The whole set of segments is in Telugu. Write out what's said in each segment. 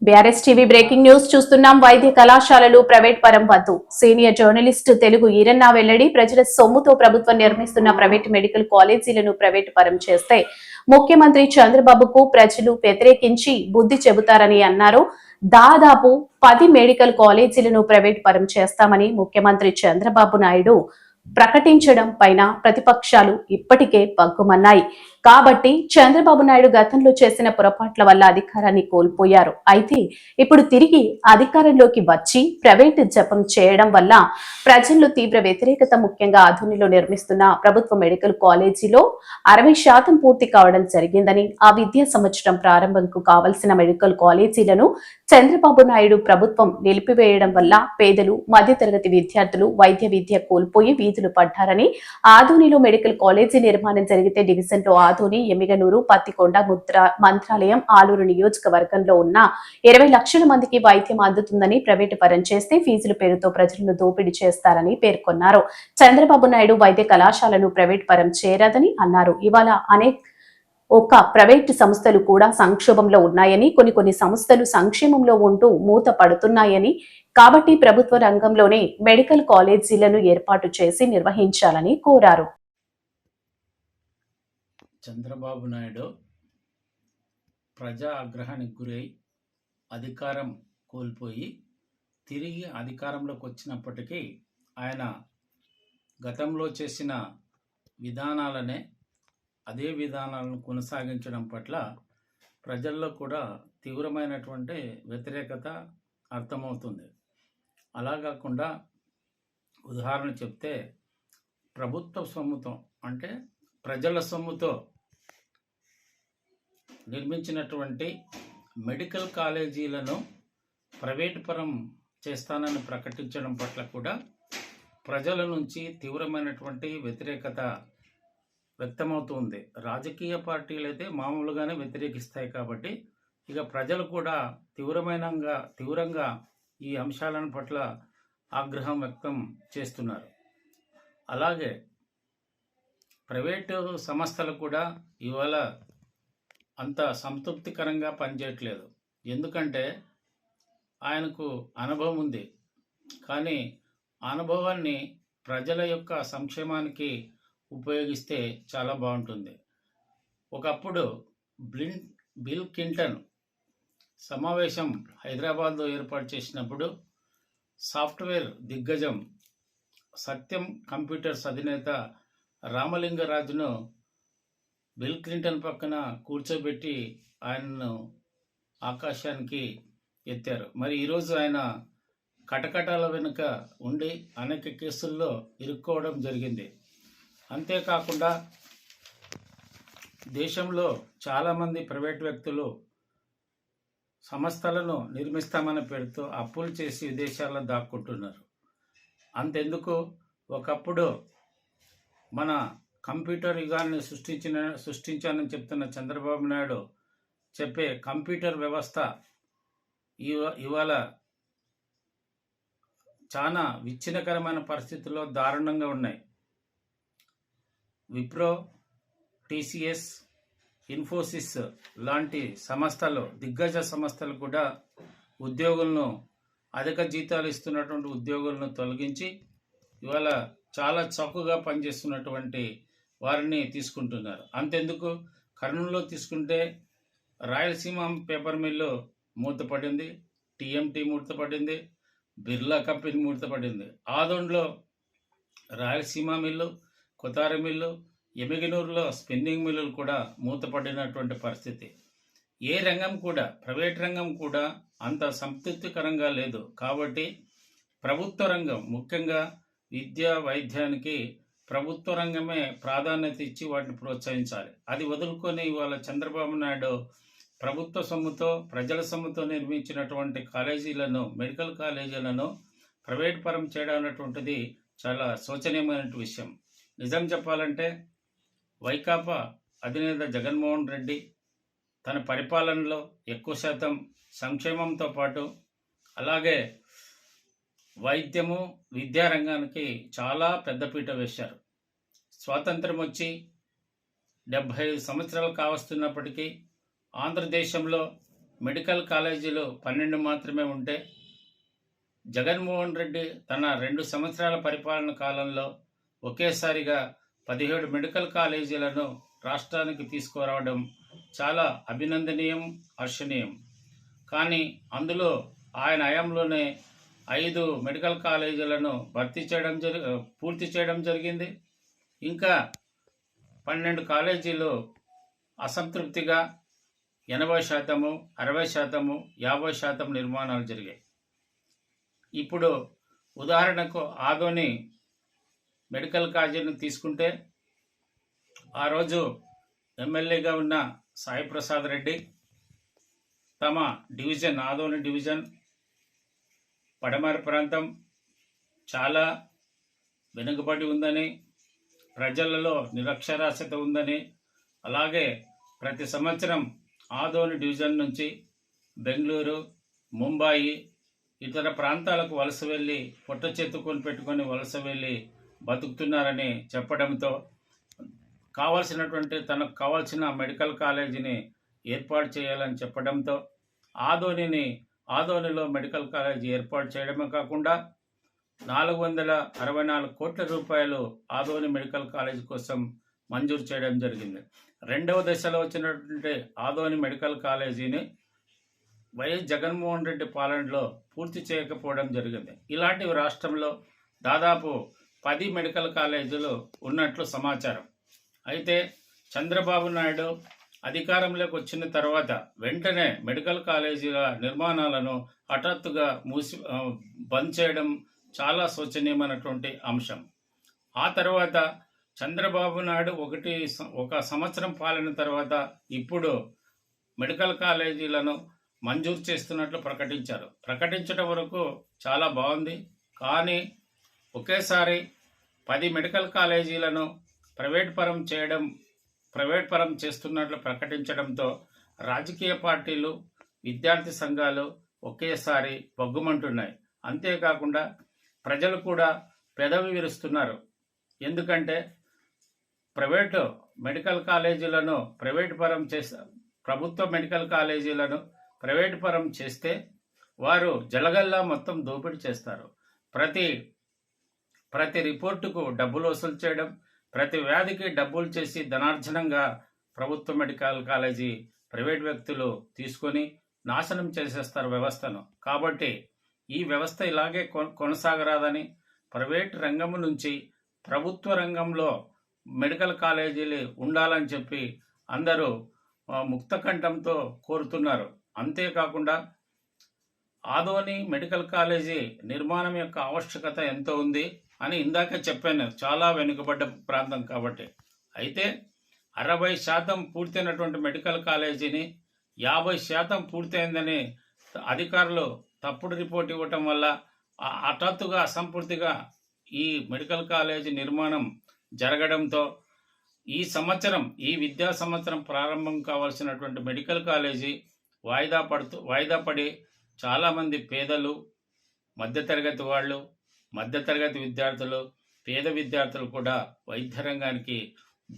బీఆర్ఎస్ టీవీ బ్రేకింగ్ న్యూస్ చూస్తున్నాం. వైద్య కళాశాలలు ప్రైవేట్ పరం వద్దు. సీనియర్ జర్నలిస్ట్ తెలుగు ఈరన్న వెల్లడి. ప్రజల సొమ్ముతో ప్రభుత్వం నిర్మిస్తున్న ప్రైవేట్ మెడికల్ కాలేజీలను ప్రైవేట్ పరం చేస్తే ముఖ్యమంత్రి చంద్రబాబుకు ప్రజలు వ్యతిరేకించి బుద్ధి చెబుతారని అన్నారు. దాదాపు 10 మెడికల్ కాలేజీలను ప్రైవేట్ పరం చేస్తామని ముఖ్యమంత్రి చంద్రబాబు నాయుడు ప్రకటించడం పైన ప్రతిపక్షాలు ఇప్పటికే పగ్గుమన్నాయి. కాబట్టి చంద్రబాబు నాయుడు గతంలో చేసిన పొరపాట్ల వల్ల అధికారాన్ని కోల్పోయారు. అయితే ఇప్పుడు తిరిగి అధికారంలోకి వచ్చి ప్రైవేటు జపం చేయడం వల్ల ప్రజల్లో తీవ్ర వ్యతిరేకత. ముఖ్యంగా ఆధునిలో నిర్మిస్తున్న ప్రభుత్వ మెడికల్ కాలేజీలో 60% పూర్తి కావడం జరిగిందని, ఆ విద్యా సంవత్సరం ప్రారంభంకు కావలసిన మెడికల్ కాలేజీలను చంద్రబాబు నాయుడు ప్రభుత్వం నిలిపివేయడం వల్ల పేదలు, మధ్యతరగతి విద్యార్థులు వైద్య విద్య కోల్పోయి వీధులు పడ్డారని, ఆధునిలో మెడికల్ కాలేజీ నిర్మాణం జరిగితే డివిజన్ లో ఆదోని, ఎమ్మిగనూరు, పత్తికొండ, మంత్రాలయం, ఆలూరు నియోజకవర్గంలో ఉన్న 20 లక్షల మందికి వైద్యం అందుతుందని, ప్రైవేటు పరం చేస్తే ఫీజుల పేరుతో ప్రజలను దోపిడీ చేస్తారని పేర్కొన్నారు. చంద్రబాబు నాయుడు వైద్య కళాశాలను ప్రైవేట్ పరం చేయరాదని అన్నారు. ఇవాళ ఒక ప్రైవేటు సంస్థలు కూడా సంక్షోభంలో ఉన్నాయని, కొన్ని సంస్థలు సంక్షేమంలో ఉంటూ మూత పడుతున్నాయని, కాబట్టి ప్రభుత్వ రంగంలోనే మెడికల్ కాలేజీలను ఏర్పాటు చేసి నిర్వహించాలని కోరారు. చంద్రబాబు నాయుడు ప్రజా ఆగ్రహానికి గురై అధికారం కోల్పోయి తిరిగి అధికారంలోకి వచ్చినప్పటికీ ఆయన గతంలో చేసిన విధానాలనే అదే విధానాలను కొనసాగించడం పట్ల ప్రజల్లో కూడా తీవ్రమైనటువంటి వ్యతిరేకత అర్థమవుతుంది. అలా కాకుండా ఉదాహరణ చెప్తే ప్రభుత్వ సొమ్ముతో అంటే ప్రజల సొమ్ముతో నిర్మించినటువంటి మెడికల్ కాలేజీలను ప్రైవేటు పరం చేస్తానని ప్రకటించడం పట్ల కూడా ప్రజల నుంచి తీవ్రమైనటువంటి వ్యతిరేకత వ్యక్తమవుతుంది. రాజకీయ పార్టీలు అయితే మామూలుగానే వ్యతిరేకిస్తాయి కాబట్టి ఇక ప్రజలు కూడా తీవ్రంగా ఈ అంశాలను పట్ల ఆగ్రహం వ్యక్తం చేస్తున్నారు. అలాగే ప్రైవేటు సంస్థలు కూడా ఇవాళ అంత సంతృప్తికరంగా పనిచేయట్లేదు. ఎందుకంటే ఆయనకు అనుభవం ఉంది, కానీ అనుభవాన్ని ప్రజల యొక్క సంక్షేమానికి ఉపయోగిస్తే చాలా బాగుంటుంది. ఒకప్పుడు బిల్ క్లింటన్ సమావేశం హైదరాబాద్లో ఏర్పాటు చేసినప్పుడు సాఫ్ట్వేర్ దిగ్గజం సత్యం కంప్యూటర్స్ అధినేత రామలింగరాజును బిల్ క్లింటన్ పక్కన కూర్చోబెట్టి ఆయనను ఆకాశానికి ఎత్తారు. మరి ఈరోజు ఆయన కటకటాల వెనుక ఉండి అనేక కేసుల్లో ఇరుక్కోవడం జరిగింది. అంతేకాకుండా దేశంలో చాలామంది ప్రైవేట్ వ్యక్తులు సంస్థలను నిర్మిస్తామని పేరుతో అప్పులు చేసి విదేశాల్లో దాక్కుంటున్నారు. అంతెందుకు, ఒకప్పుడు మన కంప్యూటర్ యుగాన్ని సృష్టించానని చెప్తున్న చంద్రబాబు నాయుడు చెప్పే కంప్యూటర్ వ్యవస్థ ఇవాళ చాలా విచ్ఛిన్నకరమైన పరిస్థితుల్లో దారుణంగా ఉన్నాయి. విప్రో, టీసీఎస్, ఇన్ఫోసిస్ లాంటి సంస్థలు, దిగ్గజ సంస్థలు కూడా ఉద్యోగులను, అధిక జీతాలు ఇస్తున్నటువంటి ఉద్యోగులను తొలగించి ఇవాళ చాలా చౌకగా పనిచేస్తున్నటువంటి వారిని తీసుకుంటున్నారు. అంతెందుకు, కర్నూలులో తీసుకుంటే రాయలసీమ పేపర్ మిల్లు మూతపడింది, టీఎంటీ మూతపడింది, బిర్లా కంపెనీ మూతపడింది. ఆదోన్లో రాయలసీమ మిల్లు, కొతారి మిల్లు, ఎమిగనూరులో స్పిన్నింగ్ మిల్లులు కూడా మూతపడినటువంటి పరిస్థితి. ఏ రంగం కూడా, ప్రైవేట్ రంగం కూడా అంత సంతృప్తికరంగా లేదు. కాబట్టి ప్రభుత్వ రంగం, ముఖ్యంగా విద్యా వైద్యానికి ప్రభుత్వ రంగమే ప్రాధాన్యత ఇచ్చి వాటిని ప్రోత్సహించాలి. అది వదులుకొని ఇవాళ చంద్రబాబు నాయుడు ప్రభుత్వ సొమ్ముతో, ప్రజల సొమ్ముతో నిర్మించినటువంటి కాలేజీలను, మెడికల్ కాలేజీలను ప్రైవేట్ పరం చేయడం అనేటువంటిది చాలా శోచనీయమైన విషయం. నిజం చెప్పాలంటే వైకాపా అధినేత జగన్మోహన్ రెడ్డి తన పరిపాలనలో ఎక్కువ శాతం సంక్షేమంతో పాటు అలాగే వైద్యము, విద్యారంగానికి చాలా పెద్దపీట వేశారు. స్వాతంత్రం వచ్చి 75 సంవత్సరాలు కావస్తున్నప్పటికీ ఆంధ్రదేశంలో మెడికల్ కాలేజీలు 12 మాత్రమే ఉంటే జగన్మోహన్ రెడ్డి తన 2 సంవత్సరాల పరిపాలన కాలంలో ఒకేసారిగా 17 మెడికల్ కాలేజీలను రాష్ట్రానికి తీసుకురావడం చాలా అభినందనీయం, హర్షణీయం. కానీ అందులో ఆయన హయాంలోనే 5 మెడికల్ కాలేజీలను పూర్తి చేయడం జరిగింది. ఇంకా 12 కాలేజీలు అసంతృప్తిగా 80%, 60%, 50% నిర్మాణాలు జరిగాయి. ఇప్పుడు ఉదాహరణకు ఆదోని మెడికల్ కాలేజీని తీసుకుంటే ఆ రోజు ఎమ్మెల్యేగా ఉన్న సాయి ప్రసాద్ రెడ్డి తమ డివిజన్, ఆదోని డివిజన్ పడమర ప్రాంతం చాలా వెనుకబడి ఉందని, ప్రజలలో నిరక్షరాస్యత ఉందని, అలాగే ప్రతి సంవత్సరం ఆదోని డివిజన్ నుంచి బెంగళూరు, ముంబాయి, ఇతర ప్రాంతాలకు వలస వెళ్ళి పొట్ట చెత్తుకొని పెట్టుకొని వలస వెళ్ళి బతుకుతున్నారని చెప్పడంతో తనకు కావాల్సిన మెడికల్ కాలేజీని ఏర్పాటు చేయాలని చెప్పడంతో ఆదోనిలో మెడికల్ కాలేజీ ఏర్పాటు చేయడమే కాకుండా 464 కోట్ల రూపాయలు ఆదోని మెడికల్ కాలేజీ కోసం మంజూరు చేయడం జరిగింది. రెండవ దశలో వచ్చినటువంటి ఆదోని మెడికల్ కాలేజీని వైఎస్ జగన్మోహన్ రెడ్డి పాలనలో పూర్తి చేయకపోవడం జరిగింది. ఇలాంటివి రాష్ట్రంలో దాదాపు 10 మెడికల్ కాలేజీలు ఉన్నట్లు సమాచారం. అయితే చంద్రబాబు నాయుడు అధికారంలోకి వచ్చిన తర్వాత వెంటనే మెడికల్ కాలేజీల నిర్మాణాలను హఠాత్తుగా బంద్ చేయడం చాలా శోచనీయమైనటువంటి అంశం. ఆ తర్వాత చంద్రబాబు నాయుడు ఒక సంవత్సరం పాలన తర్వాత ఇప్పుడు మెడికల్ కాలేజీలను మంజూరు చేస్తున్నట్లు ప్రకటించడం వరకు చాలా బాగుంది. కానీ ఒకేసారి 10 మెడికల్ కాలేజీలను ప్రైవేట్ పరం చేస్తున్నట్లు ప్రకటించడంతో రాజకీయ పార్టీలు, విద్యార్థి సంఘాలు ఒకేసారి బగ్గుమంటున్నాయి. అంతేకాకుండా ప్రజలు కూడా పెదవి విరుస్తున్నారు. ఎందుకంటే ప్రభుత్వ మెడికల్ కాలేజీలను ప్రైవేట్ పరం చేస్తే వారు జలగల్లా మొత్తం దోపిడీ చేస్తారు. ప్రతి రిపోర్టుకు డబ్బులు వసూలు చేయడం, ప్రతి వ్యాధికి డబ్బులు చేసి ధనార్జనంగా ప్రభుత్వ మెడికల్ కాలేజీ ప్రైవేట్ వ్యక్తులు తీసుకొని నాశనం చేసేస్తారు వ్యవస్థను. కాబట్టి ఈ వ్యవస్థ ఇలాగే కొనసాగరాదని ప్రైవేట్ రంగం నుంచి ప్రభుత్వ రంగంలో మెడికల్ కాలేజీలు ఉండాలని చెప్పి అందరూ ముక్తకంఠంతో కోరుతున్నారు. అంతేకాకుండా ఆదోని మెడికల్ కాలేజీ నిర్మాణం యొక్క ఆవశ్యకత ఎంతో ఉంది అని ఇందాక చెప్పాను, చాలా వెనుకబడ్డ ప్రాంతం కాబట్టి. అయితే 60% పూర్తయినటువంటి మెడికల్ కాలేజీని 50% పూర్తయిందని అధికారులు తప్పుడు రిపోర్ట్ ఇవ్వటం వల్ల హఠాత్తుగా అసంపూర్తిగా ఈ మెడికల్ కాలేజీ నిర్మాణం జరగడంతో ఈ విద్యా సంవత్సరం ప్రారంభం కావాల్సినటువంటి మెడికల్ కాలేజీ వాయిదా పడి చాలామంది పేదలు, మధ్యతరగతి వాళ్ళు, మధ్యతరగతి విద్యార్థులు, పేద విద్యార్థులు కూడా వైద్య రంగానికి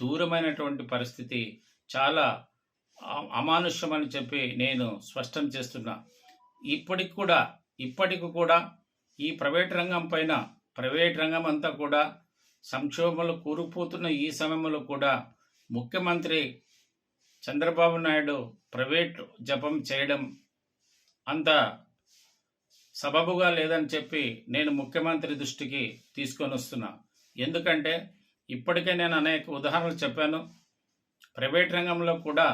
దూరమైనటువంటి పరిస్థితి చాలా అమానుష్యమని చెప్పి నేను స్పష్టం చేస్తున్నా. ఇప్పటికి కూడా ఈ ప్రైవేట్ రంగం అంతా కూడా సంక్షోభంలో కూరుకుపోతున్న ఈ సమయంలో కూడా ముఖ్యమంత్రి చంద్రబాబు నాయుడు ప్రైవేట్ జపం చేయడం అంత సబబుగా లేదని చెప్పి నేను ముఖ్యమంత్రి దృష్టికి తీసుకొని వస్తున్నా. ఎందుకంటే ఇప్పటికే నేను అనేక ఉదాహరణలు చెప్పాను. ప్రైవేట్ రంగంలో కూడా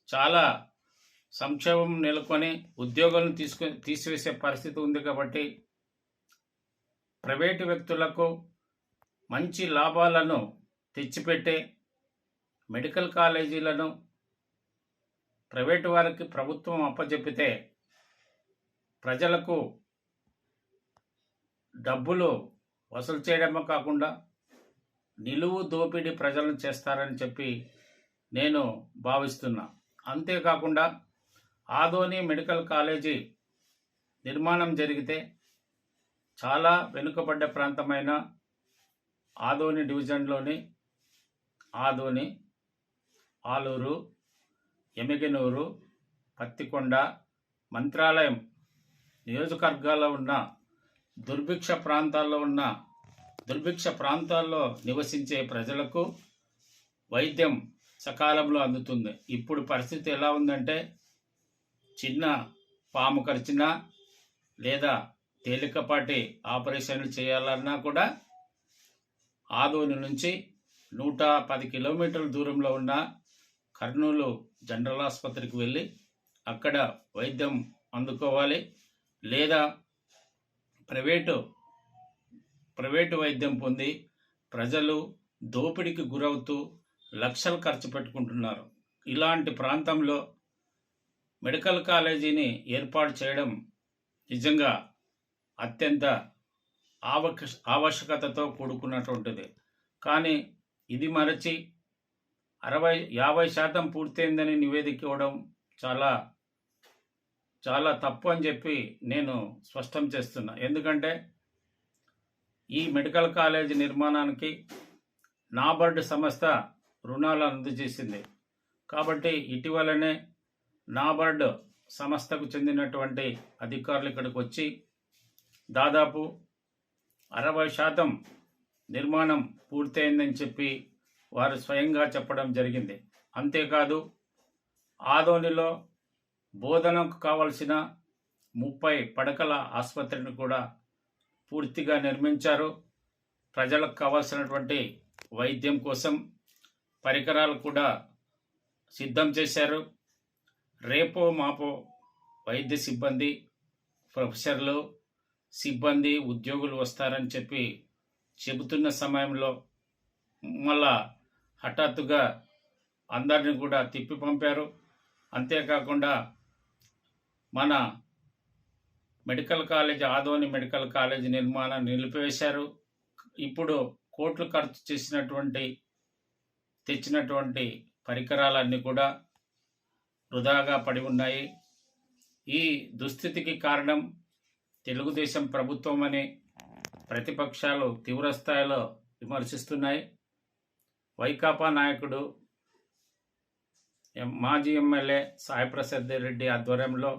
చాలా సంక్షోభం నెలకొని ఉద్యోగాలను తీసివేసే పరిస్థితి ఉంది. కాబట్టి ప్రైవేటు వ్యక్తులకు మంచి లాభాలను తెచ్చిపెట్టే మెడికల్ కాలేజీలను ప్రైవేటు వారికి ప్రభుత్వం అప్పచెప్పితే ప్రజలకు డబ్బులు వసూలు చేయడమే కాకుండా నిలువు దోపిడీ ప్రజలను చేస్తారని చెప్పి నేను భావిస్తున్నా. అంతేకాకుండా ఆదోని మెడికల్ కాలేజీ నిర్మాణం జరిగితే చాలా వెనుకబడ్డ ప్రాంతమైన ఆదోని డివిజన్లోని ఆదోని, ఆలూరు, ఎమ్మిగనూరు, పత్తికొండ, మంత్రాలయం నియోజకవర్గాల్లో ఉన్న దుర్భిక్ష ప్రాంతాల్లో నివసించే ప్రజలకు వైద్యం సకాలంలో అందుతుంది. ఇప్పుడు పరిస్థితి ఎలా ఉందంటే, చిన్న పాము కరిచినా లేదా తేలికపాటి ఆపరేషన్లు చేయాలన్నా కూడా ఆదోని నుంచి 110 కిలోమీటర్ల దూరంలో ఉన్న కర్నూలు జనరల్ ఆసుపత్రికి వెళ్ళి అక్కడ వైద్యం అందుకోవాలి, లేదా ప్రైవేటు వైద్యం పొంది ప్రజలు దోపిడీకి గురవుతూ లక్షలు ఖర్చు పెట్టుకుంటున్నారు. ఇలాంటి ప్రాంతంలో మెడికల్ కాలేజీని ఏర్పాటు చేయడం నిజంగా అత్యంత ఆవశ్యకతతో కూడుకున్నటువంటిది. కానీ ఇది మరచి 50% పూర్తయిందని నివేదిక ఇవ్వడం చాలా తప్పు అని చెప్పి నేను స్పష్టం చేస్తున్నా. ఎందుకంటే ఈ మెడికల్ కాలేజీ నిర్మాణానికి నాబార్డ్ సంస్థ రుణాలు అందజేసింది. కాబట్టి ఇటీవలనే నాబార్డ్ సంస్థకు చెందినటువంటి అధికారులు ఇక్కడికి వచ్చి దాదాపు 60% నిర్మాణం పూర్తయిందని చెప్పి వారు స్వయంగా చెప్పడం జరిగింది. అంతేకాదు ఆదోనిలో బోధనకు కావలసిన 30 పడకల ఆసుపత్రిని కూడా పూర్తిగా నిర్మించారు. ప్రజలకు కావాల్సినటువంటి వైద్యం కోసం పరికరాలు కూడా సిద్ధం చేశారు. రేపో మాపో వైద్య సిబ్బంది, ప్రొఫెసర్లు, సిబ్బంది, ఉద్యోగులు వస్తారని చెప్పి చెబుతున్న సమయంలో మళ్ళా హఠాత్తుగా అందరిని కూడా తిప్పి పంపారు. అంతేకాకుండా మన medical college, Adoni medical college నిర్మాణాన్ని నిలిపివేశారు. ఇప్పుడు కోట్లు ఖర్చు తెచ్చినటువంటి పరికరాలన్నీ కూడా వృధాగా పడి ఉన్నాయి. ఈ దుస్థితికి కారణం తెలుగుదేశం ప్రభుత్వం అని ప్రతిపక్షాలు తీవ్రస్థాయిలో విమర్శిస్తున్నాయి. వైకాపా నాయకుడు మాజీ ఎమ్మెల్యే సాయిప్రసాద్ రెడ్డి ఆధ్వర్యంలో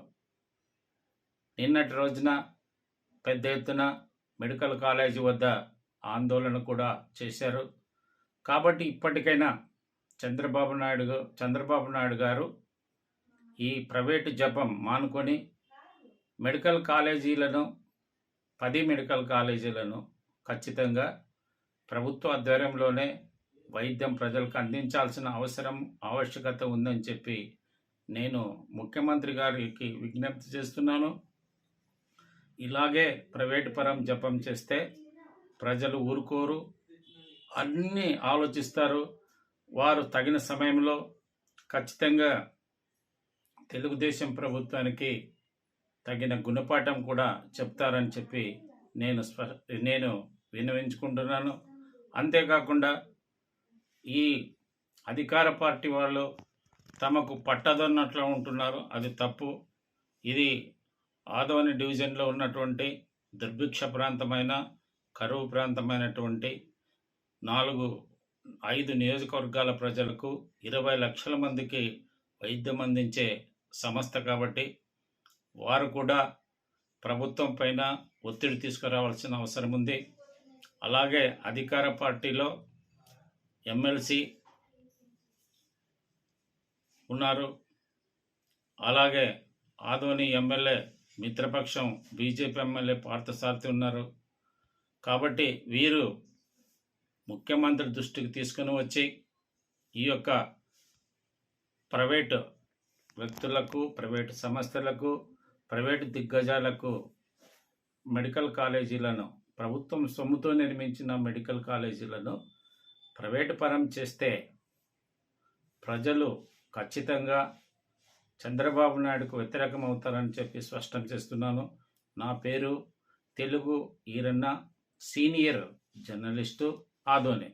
నిన్నటి రోజున పెద్ద ఎత్తున మెడికల్ కాలేజీ వద్ద ఆందోళన కూడా చేశారు. కాబట్టి ఇప్పటికైనా చంద్రబాబు నాయుడు గారు ఈ ప్రైవేటు జపం మానుకొని 10 మెడికల్ కాలేజీలను ఖచ్చితంగా ప్రభుత్వ ఆధ్వర్యంలోనే వైద్యం ప్రజలకు అందించాల్సిన ఆవశ్యకత ఉందని చెప్పి నేను ముఖ్యమంత్రి గారికి విజ్ఞప్తి చేస్తున్నాను. ఇలాగే ప్రైవేటు పరం జపం చేస్తే ప్రజలు ఊరుకోరు, అన్నీ ఆలోచిస్తారు. వారు తగిన సమయంలో ఖచ్చితంగా తెలుగుదేశం ప్రభుత్వానికి తగిన గుణపాఠం కూడా చెప్తారని చెప్పి నేను విన్నవించుకుంటున్నాను. అంతేకాకుండా ఈ అధికార పార్టీ వాళ్ళు తమకు పట్టదన్నట్లు ఉంటున్నారు. అది తప్పు. ఇది ఆదోని డివిజన్లో ఉన్నటువంటి దుర్భిక్ష ప్రాంతమైన, కరువు ప్రాంతమైనటువంటి 5 నియోజకవర్గాల ప్రజలకు 20 లక్షల మందికి వైద్యం అందించే సంస్థ కాబట్టి వారు కూడా ప్రభుత్వం పైన ఒత్తిడి తీసుకురావాల్సిన అవసరం ఉంది. అలాగే అధికార పార్టీలో ఎమ్మెల్సీ ఉన్నారు. అలాగే ఆదోని ఎమ్మెల్యే మిత్రపక్షం బీజేపీ ఎమ్మెల్యే పార్థసారథి ఉన్నారు. కాబట్టి వీరు ముఖ్యమంత్రి దృష్టికి తీసుకుని వచ్చి ఈ యొక్క ప్రైవేటు వ్యక్తులకు, ప్రైవేటు సంస్థలకు, ప్రైవేటు దిగ్గజాలకు మెడికల్ కాలేజీలను, ప్రభుత్వం సొమ్ముతో నిర్మించిన మెడికల్ కాలేజీలను ప్రైవేటు పరం చేస్తే ప్రజలు ఖచ్చితంగా చంద్రబాబు నాయుడుకు వ్యతిరేకం అవుతారని చెప్పి స్పష్టం చేస్తున్నాను. నా పేరు తెలుగు ఈరన్న, సీనియర్ జర్నలిస్టు, ఆదోని.